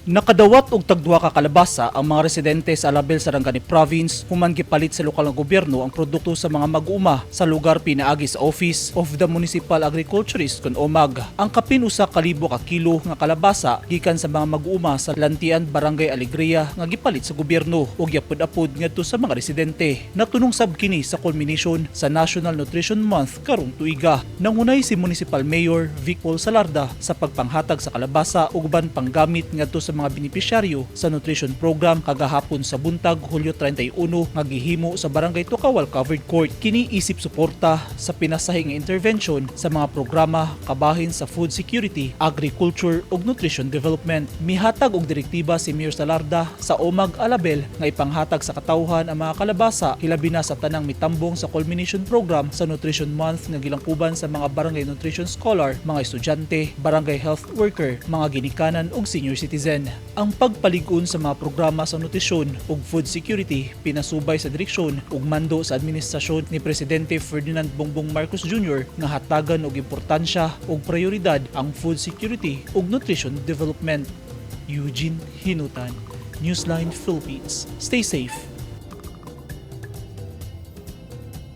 Nakadawat og tagduha ka kalabasa ang mga residente sa Alabel, Sarangani Province human gipalit sa lokal nga gobyerno ang produkto sa mga mag-uuma sa lugar pinaagi sa Office of the Municipal Agriculturist kon OMAG. Ang kapin usa ka libo ka kilo nga kalabasa gikan sa mga mag-uuma sa Lantian, Barangay Alegria nga gipalit sa gobyerno ug yapod-apod ngadto sa mga residente. Natunong sab kini sa culmination sa National Nutrition Month karong tuiga. Nangunay si Municipal Mayor Vic Paul Salarda sa pagpanghatag sa kalabasa ug uban panggamit ngadto sa mga benepisyaryo sa nutrition program kagahapon sa buntag Hulyo 31 nga gihimo sa Barangay Tukawal Covered Court. Kini isip suporta sa pinasahing intervention sa mga programa kabahin sa food security, agriculture ug nutrition development. Mihatag og direktiba si Mayor Salarda sa OMAG Alabel nga ipanghatag sa katawhan ang mga kalabasa hilabi na sa tanang mitambong sa culmination program sa Nutrition Month nga gilangkuban sa mga barangay nutrition scholar, mga estudyante, barangay health worker, mga ginikanan ug senior citizen. Ang pagpalig-on sa mga programa sa nutrisyon ug food security pinasubay sa direksyon ug mando sa administrasyon ni Presidente Ferdinand Bongbong Marcos Jr. nga hatagan og importansya ug prioridad ang food security ug nutrition development. Eugene Hinutan, Newsline Philippines. Stay safe.